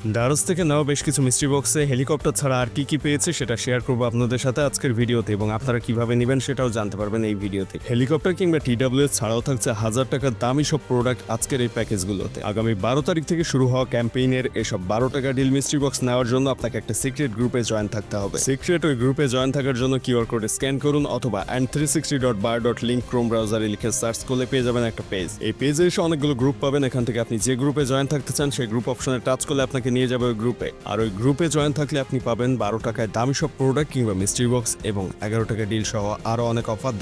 দারাজ থেকে নেওয়া বেশ কিছু মিস্ট্রি বক্সে হেলিকপ্টার ছাড়া আর কি পেয়েছে সেটা শেয়ার করবো আপনাদের সাথে আজকের ভিডিওতে, এবং আপনারা কিভাবে নেবেন সেটাও জানতে পারবেন এই ভিডিওতে। হেলিকপ্টার কিংবা TWS ছাড়াও থাকছে 1000 টাকার দামি সব প্রোডাক্ট আজকের এই প্যাকেজগুলোতে। আগামী 12 তারিখ থেকে শুরু হওয়া ক্যাম্পেইনের এসব 12 টাকা ডিল মিস্ট্রি বক্স নেওয়ার জন্য আপনাকে একটা সিক্রেট গ্রুপে জয়েন থাকতে হবে। সিক্রেট ওই গ্রুপে জয়েন থাকার জন্য কিউআর কোডে স্ক্যান করুন অথবা and360.bar.link ক্রোম ব্রাউজারে লিখে সার্চ করলে পেয়ে যাবেন একটা পেজ। এই পেজে এসে অনেকগুলো গ্রুপ পাবেন। এখান থেকে আপনি যে গ্রুপে জয়েন থাকতে চান সেই গ্রুপ অপশনে টাচ করলে আপনাকে নিয়ে যাবে ওই গ্রুপে। আর ওই গ্রুপে জয়েন থাকলে আপনি পাবেন 12 টাকায় দামি সব প্রোডাক্ট কিংবা মিস্ট্রি বক্স এবং 11 টাকা ডিল সহ আরো অনেক অফার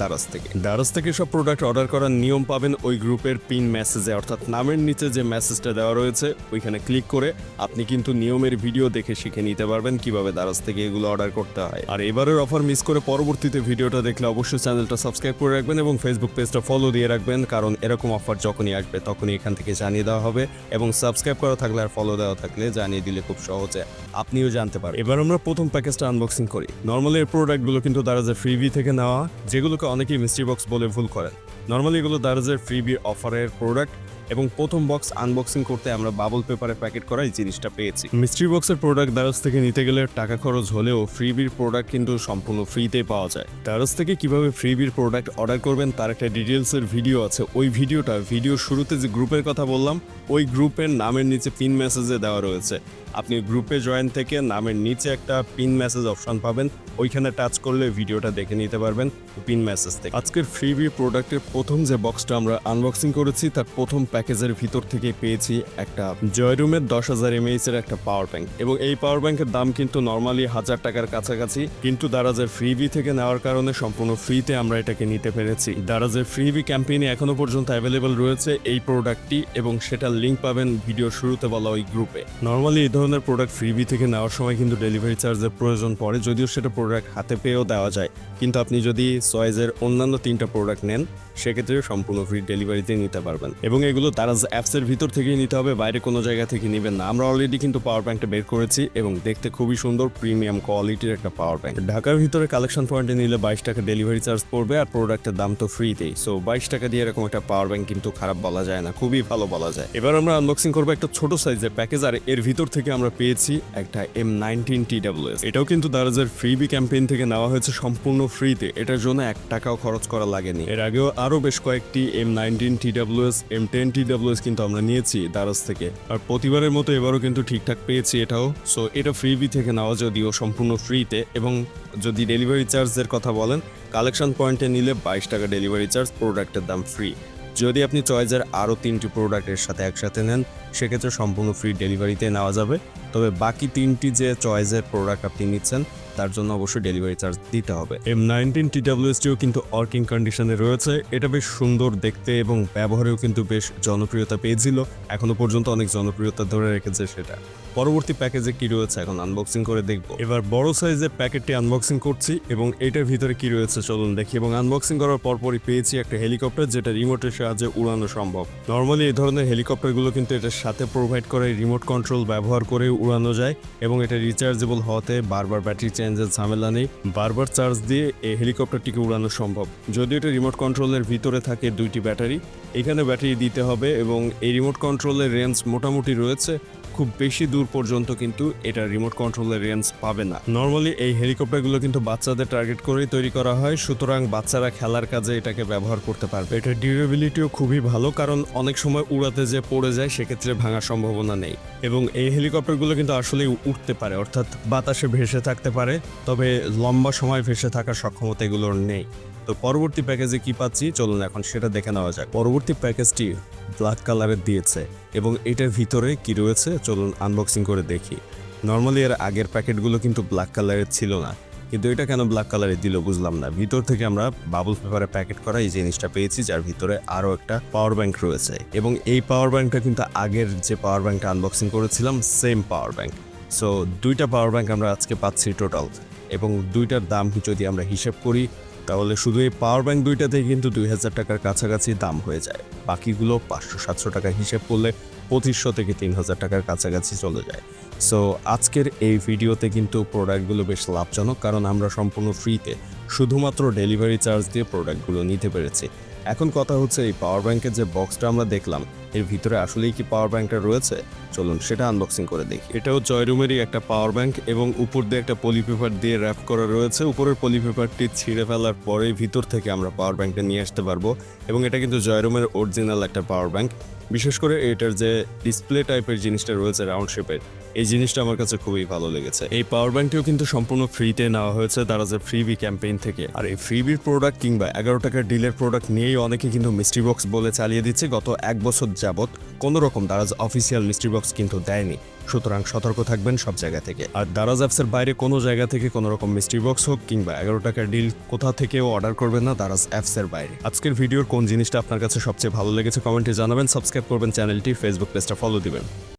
দারাজ থেকে সব প্রোডাক্ট অর্ডার করার নিয়ম পাবেন ওই গ্রুপের পিন মেসেজে, অর্থাৎ নামের নিচে যে মেসেজটা দেওয়া রয়েছে ওইখানে ক্লিক করে আপনি কিন্তু নিয়মের ভিডিও দেখে শিখে নিতে পারবেন কিভাবে দারাজ থেকে এগুলো অর্ডার করতে হয়। আর এবারের অফার মিস করে পরবর্তীতে ভিডিওটা দেখলে অবশ্যই চ্যানেলটা সাবস্ক্রাইব করে রাখবেন এবং ফেসবুক পেজটা ফলো দিয়ে রাখবেন, কারণ এরকম অফার যখনই আসবে তখনই এখান থেকে জানিয়ে দেওয়া হবে এবং সাবস্ক্রাইব করা থাকলে আর ফলো দেওয়া থাকলে জানিয়ে দিলে খুব সহজে আপনিও জানতে পারেন। এবার আমরা প্রথম প্যাকেজটা আনবক্সিং করি। নর্মালি এই প্রোডাক্টগুলো কিন্তু দারাজের ফ্রিবি থেকে নেওয়া, যেগুলোকে অনেকেই মিস্ট্রি বক্স বলে ভুল করেন। নর্মালি এগুলো দারাজের ফ্রিবি অফারের প্রোডাক্ট এবং প্রথম বক্স আনবক্সিং করতে আমরা বাবল পেপারে প্যাকেট করা এই জিনিসটা পেয়েছি। মিস্ট্রি বক্সের প্রোডাক্ট দারাজ থেকে নিতে গেলে টাকা খরচ হলেও ফ্রিবির প্রোডাক্ট কিন্তু সম্পূর্ণ ফ্রিতে পাওয়া যায়। দারাজ থেকে কিভাবে ফ্রিবির প্রোডাক্ট অর্ডার করবেন তার একটা ডিটেলসের ভিডিও আছে। ওই ভিডিওর শুরুতে যে গ্রুপের কথা বললাম ওই গ্রুপের নামের নিচে পিন মেসেজে দেওয়া রয়েছে। আপনি গ্রুপে জয়েন থেকে নামের নিচে একটা পিন মেসেজ অপশন পাবেন, ওইখানে টাচ করলে ভিডিওটা দেখে নিতে পারবেন পিন মেসেজ থেকে। আজকের ফ্রিবি প্রোডাক্টের প্রথম যে বক্সটা আমরা আনবক্সিং করেছি তার প্রথম প্যাকেজের ভিতর থেকে পেয়েছি একটা জয়রুমের 10,000 mAh এর একটা পাওয়ার ব্যাংক, এবং এই পাওয়ার ব্যাংকের দাম কিন্তু নর্মালি 1000 টাকার কাছাকাছি, কিন্তু দারাজের ফ্রিবি থেকে নেওয়ার কারণে সম্পূর্ণ ফ্রিতে আমরা এটাকে নিতে পেরেছি। দারাজের ফ্রিবি ক্যাম্পেইনে এখনো পর্যন্ত অ্যাভেলেবল রয়েছে এই প্রোডাক্টটি, এবং সেটার লিঙ্ক পাবেন ভিডিও শুরুতে বলা ওই গ্রুপে। নর্মালি এই ধরনের প্রোডাক্ট ফ্রিবি থেকে নেওয়ার সময় কিন্তু ডেলিভারি চার্জের প্রয়োজন পড়ে, যদিও সেটা প্রোডাক্ট হাতে পেয়েও দেওয়া যায়, কিন্তু আপনি যদি চয়েজের অন্যান্য 3টা প্রোডাক্ট নেন সেক্ষেত্রে সম্পূর্ণ ফ্রি ডেলিভারিতে নিতে পারবেন। এবং এগুলো দারাজ অ্যাপসের ভিতর থেকেই নিতে হবে, বাইরে কোনো জায়গা থেকে নেবেন না। আমরা অলরেডি কিন্তু পাওয়ার ব্যাংকটা বের করেছি এবং দেখতে খুবই সুন্দর প্রিমিয়াম কোয়ালিটির একটা পাওয়ার ব্যাংক। ঢাকার ভিতরে কালেকশন পয়েন্টে নিলে 22 টাকা ডেলিভারি চার্জ পড়বে, আর প্রোডাক্টের দাম তো ফ্রিতেই। সো 22 টাকা দিয়ে এরকম একটা পাওয়ার ব্যাংক কিন্তু খারাপ বলা যায় না, খুবই ভালো বলা যায়। এবার আমরা আনবক্সিং করবো একটা ছোট সাইজের প্যাকেজ, আর এর ভিতর থেকে আমরা পেয়েছি একটা M19 TWS। এটাও কিন্তু দারাজের ফ্রিবি ক্যাম্পেইন থেকে নেওয়া হয়েছে সম্পূর্ণ ফ্রিতে, এটার জন্য 1 টাকাও খরচ করা লাগেনি। এর আগেও আরো বেশ কয়েকটি M19 TWS, M10 TWS কিন্তু আমরা নিয়েছি দারাজ থেকে, আর প্রতিবারের মতো এবারও কিন্তু ঠিকঠাক পেয়েছি এটাও। সো এটা ফ্রিবি থেকে নেওয়া, যদিও সম্পূর্ণ ফ্রিতে। এবং যদি ডেলিভারি চার্জের কথা বলেন, কালেকশন পয়েন্টে নিলে 22 টাকা ডেলিভারি চার্জ, প্রোডাক্টের দাম ফ্রি। যদি আপনি চয়েজের আরও 3টি প্রোডাক্টের সাথে একসাথে নেন সেক্ষেত্রে সম্পূর্ণ ফ্রি ডেলিভারিতে নেওয়া যাবে, তবে বাকি 3টি যে চয়েজের প্রোডাক্ট আপনি নিচ্ছেন তার জন্য অবশ্যই ডেলিভারি চার্জ দিতে হবে। M19 TWSটিও কিন্তু ওয়ার্কিং কন্ডিশনে রয়েছে। এটা বেশ সুন্দর দেখতে এবং ব্যবহারেও কিন্তু বেশ জনপ্রিয়তা পেয়েছিল, এখনো পর্যন্ত অনেক জনপ্রিয়তা ধরে রেখেছে সেটা। পরবর্তী প্যাকেজে কি রয়েছে এখন আনবক্সিং করে দেখব। এবার বড় সাইজের প্যাকেটটি আনবক্সিং করছি এবং এটার ভিতরে কি রয়েছে চলুন দেখি। এবং আনবক্সিং করার পরপরই পেয়েছি একটা হেলিকপ্টার, যেটা রিমোটের সাহায্যে উড়ানো সম্ভব। নর্মালি এই ধরনের হেলিকপ্টারগুলো কিন্তু এটার সাথে প্রোভাইড করে রিমোট কন্ট্রোল ব্যবহার করে উড়ানো যায়, এবং এটা রিচার্জেবল হওয়াতে বারবার ব্যাটারি চেঞ্জের ঝামেলা নেই, বারবার চার্জ দিয়ে এই হেলিকপ্টারটিকে উড়ানো সম্ভব। যদিও এটা রিমোট কন্ট্রোলের ভিতরে থাকে 2টি ব্যাটারি, এখানে ব্যাটারি দিতে হবে, এবং এই রিমোট কন্ট্রোলের রেঞ্জ মোটামুটি রয়েছে, খুব বেশি দূর পর্যন্ত কিন্তু এটা রিমোট কন্ট্রোলের রেঞ্জ পাবে না। নর্মালি এই হেলিকপ্টারগুলো কিন্তু বাচ্চাদের টার্গেট করেই তৈরি করা হয়, সুতরাং বাচ্চারা খেলার কাজে এটাকে ব্যবহার করতে পারবে। এটা ডিউরেবিলিটিও খুবই ভালো, কারণ অনেক সময় উড়াতে যে পড়ে যায় সেক্ষেত্রে ভাঙার সম্ভাবনা নেই। এবং এই হেলিকপ্টারগুলো কিন্তু আসলেই উঠতে পারে, অর্থাৎ বাতাসে ভেসে থাকতে পারে, তবে লম্বা সময় ভেসে থাকার সক্ষমতা এগুলোর নেই। তো পরবর্তী প্যাকেজে কি পাচ্ছি চলুন এখন সেটা দেখে নেওয়া যাক। পরবর্তী প্যাকেজটি ব্ল্যাক কালারের দিয়েছে এবং এটার ভিতরে কি রয়েছে চলুন আনবক্সিং করে দেখি। নর্মালি এর আগের প্যাকেটগুলো কিন্তু ব্ল্যাক কালারের ছিল না, কিন্তু এটা কেন ব্ল্যাক কালারে দিল বুঝলাম না। ভিতর থেকে আমরা বাবল পেপারে প্যাকেট করা এই জিনিসটা পেয়েছি, যার ভিতরে আরও একটা পাওয়ার ব্যাংক রয়েছে, এবং এই পাওয়ার ব্যাংকটা কিন্তু আগের যে পাওয়ার ব্যাংকটা আনবক্সিং করেছিলাম সেম পাওয়ার ব্যাংক। সো 2টা পাওয়ার ব্যাংক আমরা আজকে পাচ্ছি টোটাল, এবং 2টার দাম যদি আমরা হিসেব করি তাহলে শুধু এই পাওয়ার ব্যাংক 2টাতেই কিন্তু 2000 টাকার কাছাকাছি দাম হয়ে যায়। বাকিগুলো 500-700 টাকা হিসেব করলে 2500 থেকে 3000 টাকার কাছাকাছি চলে যায়। সো আজকের এই ভিডিওতে কিন্তু প্রোডাক্টগুলো বেশ লাভজনক, কারণ আমরা সম্পূর্ণ ফ্রিতে শুধুমাত্র ডেলিভারি চার্জ দিয়ে প্রোডাক্টগুলো নিতে পেরেছি। এখন কথা হচ্ছে এই পাওয়ার ব্যাংকের যে বক্সটা আমরা দেখলাম এর ভিতরে আসলেই কি পাওয়ার ব্যাংকটা রয়েছে, চলুন সেটা আনবক্সিং করে দেখি। এটাও জয়রুমেরই একটা পাওয়ার ব্যাংক এবং উপর দিয়ে একটা পলি পেপার দিয়ে র্যাপ করা রয়েছে। উপরের পলি পেপারটি ছিঁড়ে ফেলার পরে ভিতর থেকে আমরা পাওয়ার ব্যাংকটা নিয়ে আসতে পারবো এবং এটা কিন্তু জয়রুমের অরিজিনাল একটা পাওয়ার ব্যাংক। বিশেষ করে এটার যে ডিসপ্লে টাইপের জিনিসটা রয়েছে রাউন্ড শেপের, এই জিনিসটা আমার কাছে খুবই ভালো লেগেছে। এই পাওয়ার ব্যাংকটিও কিন্তু সম্পূর্ণ ফ্রিতে নেওয়া হয়েছে দারাজে ফ্রিবি ক্যাম্পেইন থেকে। আর এই ফ্রিবির প্রোডাক্ট কিংবা 11 টাকার ডিলের প্রোডাক্ট নিয়েই অনেকে কিন্তু মিস্ট্রি বক্স বলে চালিয়ে দিচ্ছে। গত 1 বছর যাবত কোনো রকম দারাজ অফিসিয়াল মিস্ট্রি বক্স কিন্তু দেয়নি, সুতরাং সতর্ক থাকবেন সব জায়গা থেকে। আর দারাজ অ্যাপসের বাইরে কোনো জায়গা থেকে কোনো রকম মিস্ট্রি বক্স হোক কিংবা 11 টাকার ডিল কোথা থেকেও অর্ডার করবেন না দারাজ অ্যাপসের বাইরে। আজকের ভিডিওর কোন জিনিসটা আপনার কাছে সবচেয়ে ভালো লেগেছে কমেন্টে জানাবেন, সাবস্ক্রাইব করবেন চ্যানেলটি, ফেসবুক পেজটা ফলো দিবেন।